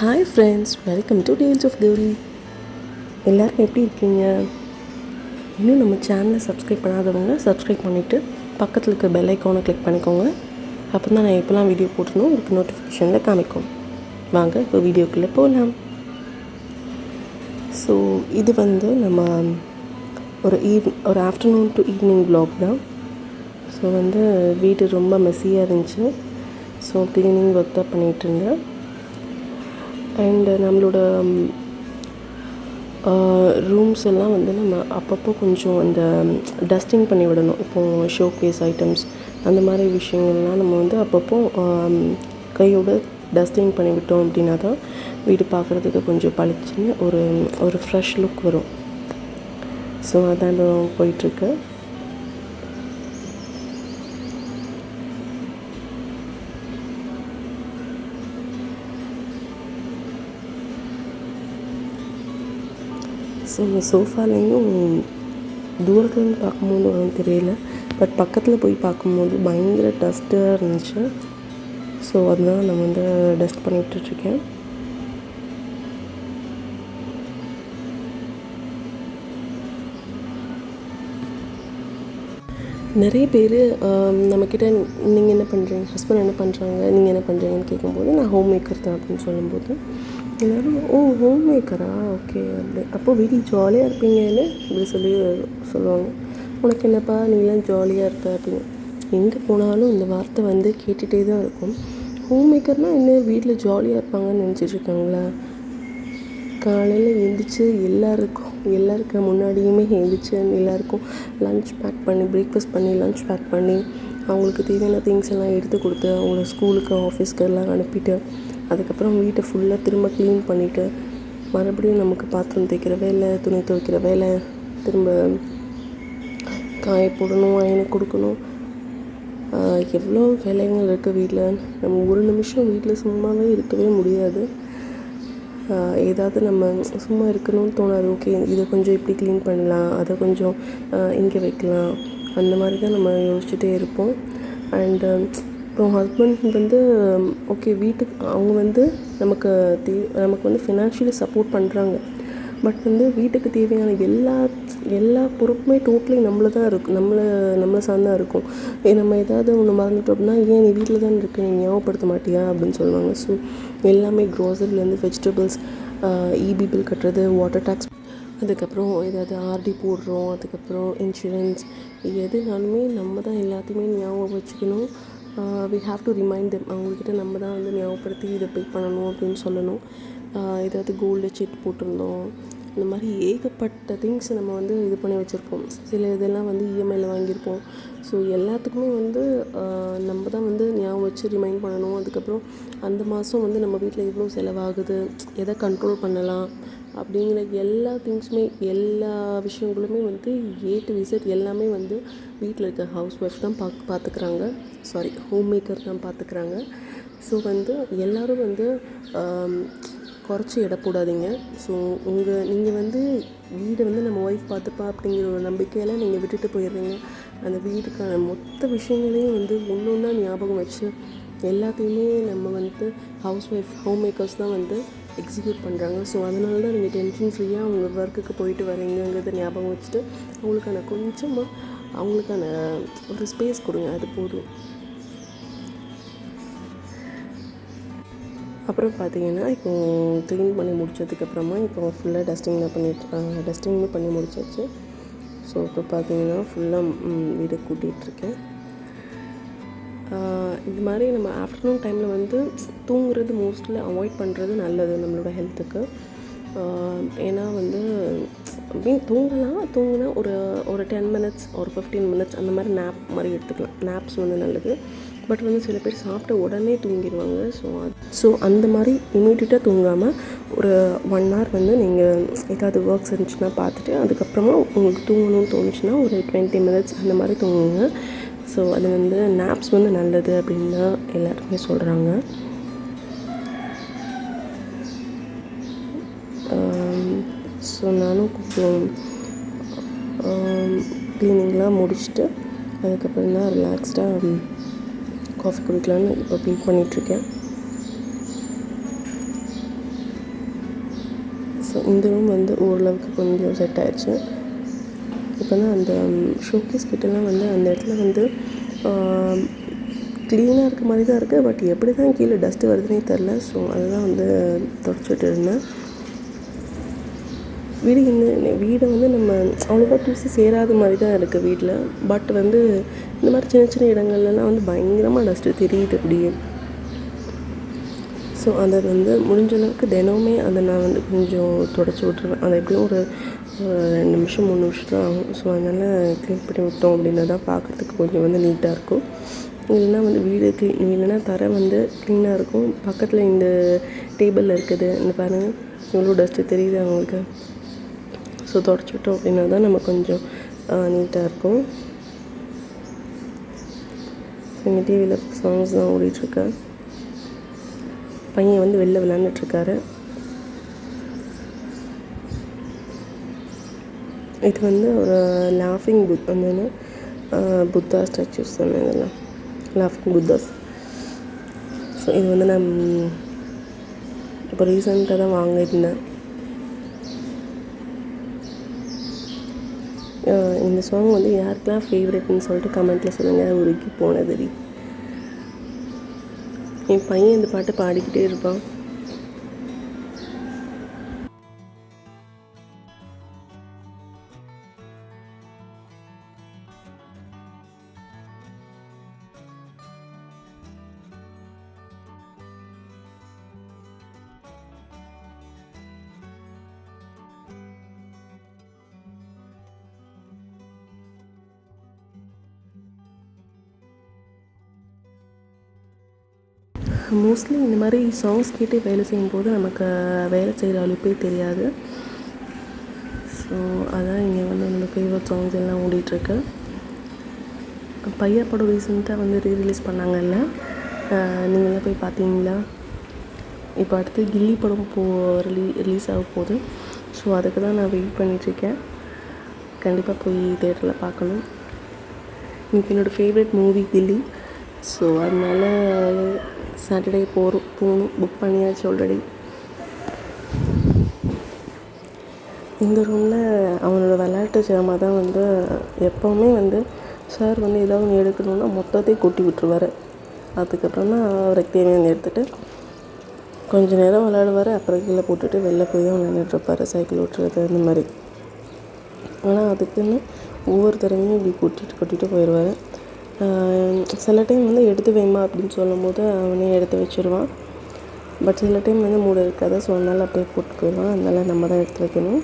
Hi friends, welcome to tales of Gauri. எல்லோரும் எப்படி இருக்கீங்க? இன்னும் நம்ம சேனலை சப்ஸ்கிரைப் பண்ணாதவங்க சப்ஸ்கிரைப் பண்ணிவிட்டு பக்கத்தில் இருக்க பெல் ஐக்கானை கிளிக் பண்ணிக்கோங்க. அப்போ தான் நான் எப்போல்லாம் வீடியோ போட்டணும் உங்களுக்கு நோட்டிஃபிகேஷனில் காமிக்கும். வாங்க இப்போ வீடியோக்குள்ளே போகலாம். ஸோ இது நம்ம ஒரு ஆஃப்டர்நூன் டு ஈவினிங் வ்ளாக் தான். ஸோ வீடு ரொம்ப மெஸ்ஸியாக இருந்துச்சு. ஸோ க்ளீனிங் ஒர்க் தான் பண்ணிகிட்டு இருந்தேன். அண்டு நம்மளோட ரூம்ஸ் எல்லாம் நம்ம அப்பப்போ கொஞ்சம் அந்த டஸ்டிங் பண்ணி விடணும். இப்போது ஷோகேஸ் ஐட்டம்ஸ் அந்த மாதிரி விஷயங்கள்லாம் நம்ம அப்பப்போ கையோட டஸ்டிங் பண்ணி விட்டோம் அப்படின்னா தான் வீடு பார்க்குறதுக்கு கொஞ்சம் பளிச்சுன்னு ஒரு ஃப்ரெஷ் லுக் வரும். ஸோ அதான் போயிட்டுருக்கு. ஸோ இந்த சோஃபாலையும் தூரத்துலேருந்து பார்க்கும்போது ஒன்றும் தெரியல, பட் பக்கத்தில் போய் பார்க்கும்போது பயங்கர டஸ்ட்டாக இருந்துச்சு. ஸோ அதுதான் நான் டஸ்ட் பண்ணி விட்டுட்ருக்கேன். நிறைய பேர் நம்மக்கிட்ட நீங்கள் என்ன பண்ணுறீங்க, ஹஸ்பண்ட் என்ன பண்ணுறாங்க, நீங்கள் என்ன பண்ணுறீங்கன்னு கேட்கும்போது நான் ஹோம் மேக்கர் தான் அப்படின்னு சொல்லும்போது எல்லோரும் ஹோம் மேக்கரா, ஓகே அப்படி அப்போது வீட்டில் ஜாலியாக இருப்பீங்கன்னு இப்படி சொல்லுவாங்க. உனக்கு என்னப்பா நீலாம் ஜாலியாக இருப்ப அப்படின்னு. எங்கே போனாலும் இந்த வார்த்தை கேட்டுகிட்டே தான் இருக்கும். ஹோம் மேக்கர்னால் என்ன வீட்டில் ஜாலியாக இருப்பாங்கன்னு நினச்சிட்ருக்காங்களா? காலையில் எழுந்திரிச்சு எல்லாருக்கும் முன்னாடியுமே எழுந்திரிச்சு எல்லாருக்கும் லன்ச் பேக் பண்ணி, பிரேக்ஃபாஸ்ட் பண்ணி, லன்ச் பேக் பண்ணி, அவங்களுக்கு தேவையான திங்ஸ் எல்லாம் எடுத்து கொடுத்து அவங்கள ஸ்கூலுக்கு ஆஃபீஸ்க்கு எல்லாம் அனுப்பிட்டு அதுக்கப்புறம் வீட்டை ஃபுல்லாக திரும்ப க்ளீன் பண்ணிவிட்டு மறுபடியும் நமக்கு பாத்திரம் தேய்க்கிற வேலை, துணி துவைக்கிற வேலை, திரும்ப காய போடணும், அயனுக்கு கொடுக்கணும், எவ்வளோ வேலைகள் இருக்குது வீட்டில். நம்ம ஒரு நிமிஷம் வீட்டில் சும்மாவே இருக்கவே முடியாது. ஏதாவது நம்ம சும்மா இருக்கணும்னு தோணாது. ஓகே இதை கொஞ்சம் இப்படி க்ளீன் பண்ணலாம், அதை கொஞ்சம் இங்கே வைக்கலாம், அந்த மாதிரி தான் நம்ம யோசிச்சுட்டே இருப்போம். அண்டு அப்புறம் ஹஸ்பண்ட் ஓகே வீட்டுக்கு அவங்க நமக்கு ஃபினான்ஷியலி சப்போர்ட் பண்ணுறாங்க. பட் வீட்டுக்கு தேவையான எல்லா பொறுப்புமே டோட்டலி நம்மளை தான் இருக்கும், நம்மளை சார்ந்தான் இருக்கும். நம்ம ஏதாவது ஒன்று மறந்துட்டோம் அப்படின்னா, ஏன் நீ வீட்டில் தான் இருக்க, நீ ஞாபகப்படுத்த மாட்டியா அப்படின்னு சொல்லுவாங்க. ஸோ எல்லாமே க்ரோசரிலேருந்து வெஜிடபிள்ஸ், இபி பில் கட்டுறது, வாட்டர் டேக்ஸ், அதுக்கப்புறம் ஏதாவது ஆர்டி போடுறோம், அதுக்கப்புறம் இன்சூரன்ஸ், எதுனாலுமே நம்ம தான் எல்லாத்தையுமே ஞாபகம் வச்சுக்கணும். We have to remind them. அவங்கக்கிட்ட நம்ம தான் ஞாபகப்படுத்தி இதை பே பண்ணணும் அப்படின்னு சொல்லணும். ஏதாவது கோல்டு செக் போட்டிருந்தோம், இந்த மாதிரி ஏகப்பட்ட திங்ஸ் நம்ம இது பண்ணி வச்சுருப்போம். சில இதெல்லாம் இஎம்ஐயில் வாங்கியிருப்போம். ஸோ எல்லாத்துக்குமே நம்ம தான் ஞாபகம் வச்சு ரிமைண்ட் பண்ணணும். அதுக்கப்புறம் அந்த மாதம் நம்ம வீட்டில் எவ்வளோ செலவாகுது, எதை கண்ட்ரோல் பண்ணலாம் அப்படிங்கிற எல்லா திங்ஸுமே, எல்லா விஷயங்களுமே ஏ டு இசட் எல்லாமே வீட்டில் இருக்க ஹவுஸ் ஒய்ஃப் தான் பார்த்துக்கிறாங்க. ஹோம் மேக்கர் தான் பார்த்துக்கிறாங்க. ஸோ எல்லோரும் குறைச்சி எடை போடாதீங்க. ஸோ நீங்கள் வீடை நம்ம ஒய்ஃப் பார்த்துப்பா அப்படிங்கிற ஒரு நம்பிக்கையில் நீங்கள் விட்டுட்டு போயிடுறீங்க. அந்த வீட்டுக்கான மொத்த விஷயங்களையும் ஒன்று ஒன்றா ஞாபகம் வச்சு எல்லாத்தையுமே நம்ம ஹவுஸ் ஒய்ஃப், ஹோம் மேக்கர்ஸ் தான் எக்ஸிக்யூட் பண்ணுறாங்க. ஸோ அதனால தான் நீங்கள் டென்ஷன் ஃப்ரீயாக அவங்க ஒர்க்குக்கு போயிட்டு வரீங்கிறத ஞாபகம் வச்சுட்டு அவங்களுக்கான ஒரு ஸ்பேஸ் கொடுங்க, அது போதும். அப்புறம் பார்த்தீங்கன்னா இப்போது க்ளீன் பண்ணி முடித்ததுக்கப்புறமா இப்போ ஃபுல்லாக டஸ்டிங்குமே பண்ணி முடிச்சாச்சு. ஸோ இப்போ பார்த்தீங்கன்னா ஃபுல்லாக வீடை கூட்டிகிட்ருக்கேன். இது மாதிரி நம்ம ஆஃப்டர்நூன் டைமில் தூங்குறது மோஸ்ட்லி அவாய்ட் பண்ணுறது நல்லது நம்மளோட ஹெல்த்துக்கு. ஏன்னா தூங்கினா ஒரு 10 மினிட்ஸ் ஒரு 15 மினிட்ஸ் அந்த மாதிரி நேப் மாதிரி எடுத்துக்கலாம். நேப்ஸ் நல்லது. பட் சில பேர் சாப்பிட்ட உடனே தூங்கிடுவாங்க. ஸோ அந்த மாதிரி இமீடியட்டாக தூங்காமல் ஒரு 1 hour நீங்கள் ஏதாவது ஒர்க்ஸ் இருந்துச்சுன்னா பார்த்துட்டு அதுக்கப்புறமா உங்களுக்கு தூங்கணும்னு தோணுச்சுன்னா ஒரு 20 மினிட்ஸ் அந்த மாதிரி தூங்குங்க. ஸோ அது நேப்ஸ் நல்லது அப்படின்னு தான் எல்லாருமே சொல்கிறாங்க. ஸோ நானும் கொஞ்சம் க்ளீனிங்லாம் முடிச்சுட்டு அதுக்கப்புறம் தான் ரிலாக்ஸ்டாக காஃபி குடிக்கலான்னு இப்போ ப்ளீட் பண்ணிகிட்ருக்கேன். ஸோ இந்த ரூம் வந்து ஓரளவுக்கு கொஞ்சம் செட் ஆயிடுச்சு. இப்போ தான் அந்த ஷோகேஸ் கிட்டலாம் வந்து அந்த இடத்துல வந்து க்ளீனாக இருக்க மாதிரி தான் இருக்குது. பட் எப்படி தான் கீழே டஸ்ட்டு வருதுன்னே தெரில. ஸோ அதுதான் வந்து தொடச்சிட்டு இருந்தேன். வீடை வந்து நம்ம அவ்வளோவா தூசி சேராத மாதிரி தான் இருக்குது வீட்டில். பட் வந்து இந்த மாதிரி சின்ன சின்ன இடங்கள்லாம் வந்து பயங்கரமாக டஸ்ட்டு தெரியுது அப்படியே. ஸோ அதை வந்து முடிஞ்ச அளவுக்கு தினமுமே அதை நான் வந்து கொஞ்சம் தொடச்சி விட்ருவேன். அதை எப்படியும் ஒரு 2 நிமிஷம் 3 நிமிஷம் தான் ஆகும். ஸோ அதனால் க்ளீன் பண்ணி விட்டோம் அப்படின்னா தான் பார்க்குறதுக்கு கொஞ்சம் வந்து நீட்டாக இருக்கும். இல்லைன்னா வந்து வீடு இல்லைன்னா தரை வந்து க்ளீனாக இருக்கும். பக்கத்தில் இந்த டேபிளில் இருக்குது, இந்த பாருங்கள் எவ்வளோ டஸ்ட்டு தெரியுது அவங்களுக்கு. ஸோ தொடச்சி விட்டோம் அப்படின்னா தான் நம்ம கொஞ்சம் நீட்டாக இருக்கும். இங்கே டிவியில் சாங்ஸ் தான் ஓடிட்டுருக்கேன். பையன் வந்து வெளில விளையாண்டுட்ருக்காரு. இது வந்து ஒரு லாஃபிங் வந்து புத்தா ஸ்டாச்சூஸ் தானே இதெல்லாம், லாஃபிங் புத்தாஸ். ஸோ இது வந்து நான் இப்போ ரீசெண்டாக தான் வாங்கியிருந்தேன். இந்த சாங் வந்து யாருக்கெல்லாம் ஃபேவரெட்னு சொல்லிட்டு கமெண்ட்டில் சொல்லுங்கள். உருக்கி போனதடி. என் பையன் இந்த பாட்டை பாடிக்கிட்டே இருப்பான். மோஸ்ட்லி இந்த மாதிரி சாங்ஸ் கேட்டு வேலை செய்யும்போது நமக்கு வேலை செய்கிற அலுப்பே தெரியாது. ஸோ அதான் இங்கே வந்து என்னோடய ஃபேவரட் சாங்ஸ் எல்லாம் ஓடிட்டுருக்கு. பையா படம் ரீசெண்டாக வந்து ரீரிலீஸ் பண்ணாங்கல்ல, நீங்களாம் போய் பார்த்தீங்களா? இப்போ அடுத்து கில்லி படம் ரிலீஸ் ஆக போகுது. ஸோ அதுக்கு தான் நான் வெயிட் பண்ணிகிட்ருக்கேன். கண்டிப்பாக போய் தேட்டரில் பார்க்கணும். எனக்கு என்னோடய ஃபேவரட் மூவி கில்லி. ஸோ அதனால் சாட்டர்டே போகணும். புக் பண்ணியாச்சு ஆல்ரெடி. இந்த ரூமில் அவனோட விளையாட்டு ஜாமா தான் வந்து எப்போவுமே வந்து சார் வந்து ஏதாவது ஒன்று எடுக்கணுன்னா மொத்தத்தையும் கொட்டி விட்டுருவார். அதுக்கப்புறம் தான் அவருக்கு தேவையான எடுத்துகிட்டு கொஞ்சம் நேரம் விளையாடுவார். அப்புறம் கீழே போட்டுட்டு வெளில போய் தான் விளையாண்டுட்ருப்பார், சைக்கிள் ஓட்டுறது இந்த மாதிரி. ஆனால் அதுக்குன்னு ஒவ்வொரு தடவையும் இப்படி கொட்டிட்டு போயிடுவார். சில டைம் வந்து எடுத்து வைமா அப்படின்னு சொல்லும் போது அவனே எடுத்து வச்சுருவான். பட் சில டைம் வந்து மூட இருக்காது. ஸோ அதனால் அப்படியே போட்டு போயிடுவான். அதனால் நம்ம தான் எடுத்து வைக்கணும்.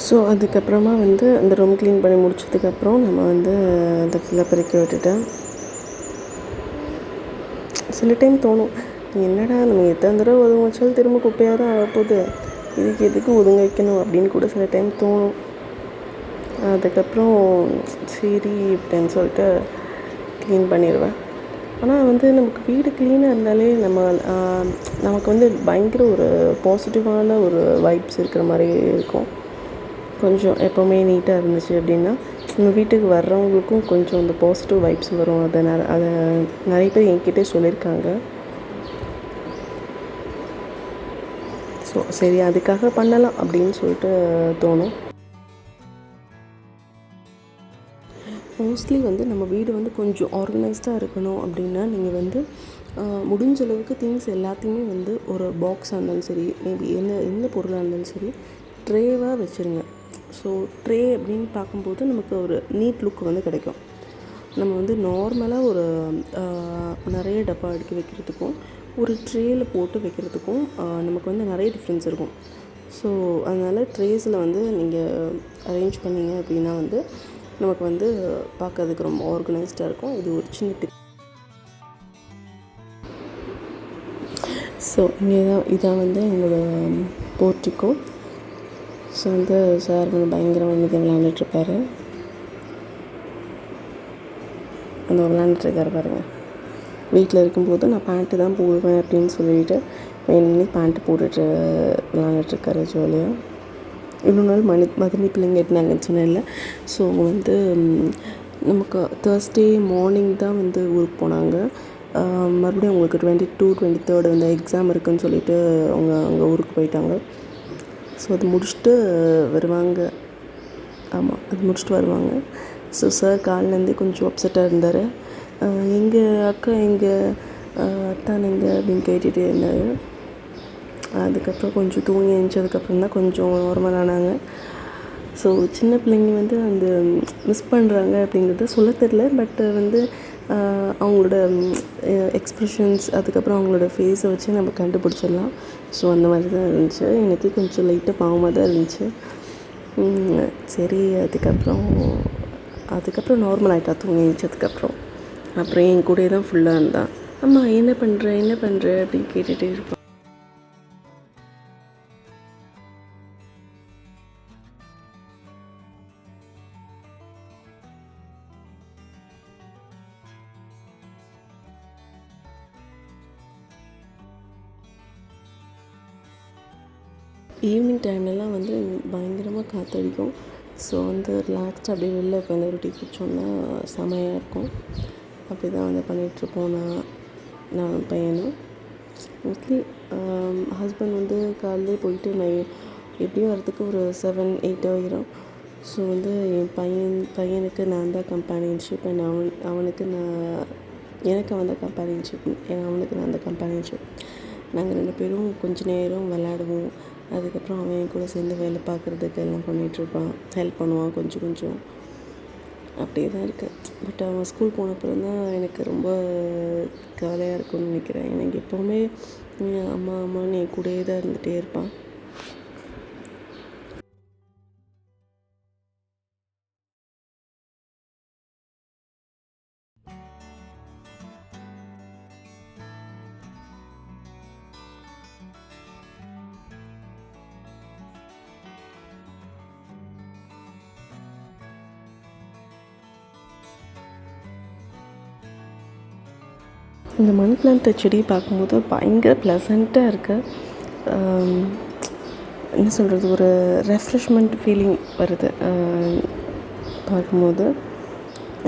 ஸோ அதுக்கப்புறமா வந்து அந்த ரூம் க்ளீன் பண்ணி முடிச்சதுக்கப்புறம் நம்ம வந்து அந்த ஃபுல்லாக பெருக்கி விட்டுட்டேன். சில டைம் தோணும், என்னடா நம்ம எத்தனை தடவை ஒதுங்க வச்சாலும் திரும்ப குப்பையாக தான் ஆகப்போகுது, இதுக்கு எதுக்கு ஒதுங்க வைக்கணும் அப்படின்னு கூட சில டைம் தோணும். அதுக்கப்புறம் சரி அப்படின்னு சொல்லிட்டு க்ளீன் பண்ணிடுவேன். ஆனால் வந்து நமக்கு வீடு க்ளீனாக இருந்தாலே நமக்கு வந்து பயங்கர ஒரு பாசிட்டிவான ஒரு வைப்ஸ் இருக்கிற மாதிரி இருக்கும். கொஞ்சம் எப்போவுமே நீட்டாக இருந்துச்சு அப்படின்னா நம்ம வீட்டுக்கு வர்றவங்களுக்கும் கொஞ்சம் அந்த பாசிட்டிவ் வைப்ஸ் வரும். அதை நிறைய பேர் என்கிட்டே சொல்லியிருக்காங்க. ஸோ சரி அதுக்காக பண்ணலாம் அப்படின்னு சொல்லிட்டு தோணும். மோஸ்ட்லி வந்து நம்ம வீடு வந்து கொஞ்சம் ஆர்கனைஸ்டாக இருக்கணும் அப்படின்னா நீங்கள் வந்து முடிஞ்ச அளவுக்கு திங்ஸ் எல்லாத்தையுமே வந்து ஒரு பாக்ஸாக இருந்தாலும் சரி, மேபி எந்த பொருளாக இருந்தாலும் சரி ட்ரேவாக வச்சுருங்க. ஸோ ட்ரே அப்படின்னு பார்க்கும்போது நமக்கு ஒரு நீட் லுக் வந்து கிடைக்கும். நம்ம வந்து நார்மலாக ஒரு நிறைய டப்பா அடுக்கி வைக்கிறதுக்கும் ஒரு ட்ரேயில் போட்டு வைக்கிறதுக்கும் நமக்கு வந்து நிறைய டிஃப்ரென்ஸ் இருக்கும். ஸோ அதனால் ட்ரேஸில் வந்து நீங்கள் அரேஞ்ச் பண்ணிங்க அப்படின்னா வந்து நமக்கு வந்து பார்க்கறதுக்கு ரொம்ப ஆர்கனைஸ்டாக இருக்கும். இது ஒரு சின்ன டிப். ஸோ இதான் வந்து என்னோடய போர்ட்டிக்கோ. ஸோ வந்து சார் வந்து பயங்கரமாக இன்றைக்கி விளையாண்டுட்ருப்பாரு. அந்த விளாண்டுட்டுருக்காரு பாருங்கள். வீட்டில் இருக்கும்போது நான் பேண்ட்டு தான் போடுவேன் அப்படின்னு சொல்லிட்டு வேணும்னே பேண்ட்டு போட்டுட்டு விளாண்டுட்டுருக்காரு ஜாலியாக. இவ்வளோ நாள் மதனி பிள்ளைங்க இருந்தாங்கன்னு சொன்னேன்ல. ஸோ வந்து நமக்கு தேர்ஸ்டே மார்னிங் தான் வந்து ஊருக்கு போனாங்க. மறுபடியும் அவங்களுக்கு 22, 23 வந்து எக்ஸாம் இருக்குதுன்னு சொல்லிட்டு அவங்க அங்கே ஊருக்கு போயிட்டாங்க. ஸோ அது முடிச்சுட்டு வருவாங்க. ஆமாம், அது முடிச்சுட்டு வருவாங்க. ஸோ சார் காலிலேருந்தே கொஞ்சம் அப்செட்டாக இருந்தார். எங்கள் அக்கா எங்கள் அத்தான் எங்கே அப்படின்னு கேட்டுகிட்டே இருந்தார். அதுக்கப்புறம் கொஞ்சம் தூங்கி எழுந்ததுக்கப்புறம் தான் கொஞ்சம் நார்மலானாங்க. ஸோ சின்ன பிள்ளைங்க வந்து அந்த மிஸ் பண்ணுறாங்க அப்படிங்கிறத சொல்ல தெரில. பட் வந்து அவங்களோட எக்ஸ்ப்ரெஷன்ஸ் அதுக்கப்புறம் அவங்களோட ஃபேஸை வச்சு நம்ம கண்டுபிடிச்சிடலாம். ஸோ அந்த மாதிரி தான் இருந்துச்சு. எனக்கு கொஞ்சம் லைட்டாக பாவமாக தான் இருந்துச்சு. சரி, அதுக்கப்புறம் நார்மல் ஆகிட்டா தூங்கி எழுந்ததுக்கப்புறம். அப்புறம் என் கூடயே தான் ஃபுல்லாக இருந்தான். அம்மா என்ன பண்ணுற அப்படின்னு கேட்டுகிட்டே இருப்பான். ஈவினிங் டைம்லலாம் வந்து பயங்கரமாக காற்றடிக்கும். ஸோ வந்து ரிலாக்ஸ்டாக அப்படியே வெளில உட்காந்து ஒரு டீ குடிச்சோன்னா செமையாக இருக்கும். அப்படி தான் வந்து பண்ணிகிட்ருப்போம் நான் பையனும். மோஸ்ட்லி ஹஸ்பண்ட் வந்து காலையிலே போயிட்டு நான் எப்படியும் வரதுக்கு ஒரு 7, 8 ஆகிரும். ஸோ வந்து என் பையனுக்கு நான் தான் கம்பேனியன்ஷிப் அண்ட் அவனுக்கு எனக்கு அவன் தான் கம்பேனியன்ஷிப். அவனுக்கு நான் அந்த கம்பேனியன்ஷிப். நாங்கள் 2 பேரும் கொஞ்சம் நேரம் விளையாடுவோம். அதுக்கப்புறம் அவன் என் கூட சேர்ந்து வேலை பார்க்குறதுக்கு எல்லாம் பண்ணிகிட்ருப்பான், ஹெல்ப் பண்ணுவான் கொஞ்சம். அப்படியே தான் இருக்கேன். பட் அவன் ஸ்கூல் போனப்புறம் தான் எனக்கு ரொம்ப கவலையாக இருக்கும்னு நினைக்கிறேன். எனக்கு எப்போவுமே அம்மான்னு என் கூடயே தான் இருந்துகிட்டே இருப்பான். இந்த மணி பிளான்ட் செடி பார்க்கும்போது பயங்கர ப்ளசண்ட்டாக இருக்குது. என்ன சொல்கிறது, ஒரு ரெஃப்ரெஷ்மெண்ட் ஃபீலிங் வருது பார்க்கும்போது.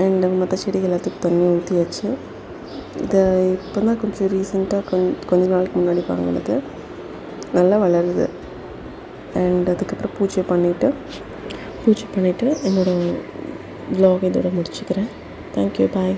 அண்ட் மற்ற செடிகள் எல்லாத்துக்கும் தண்ணி ஊற்றியாச்சு. இதை இப்போ தான் கொஞ்சம் ரீசெண்டாக கொஞ்ச நாளுக்கு முன்னாடி வாங்கினது. நல்லா வளருது. அண்ட் அதுக்கப்புறம் பூஜை பண்ணிவிட்டு என்னோடய வ்ளாக் இதோட முடிச்சுக்கிறேன். தேங்க்யூ, பாய்.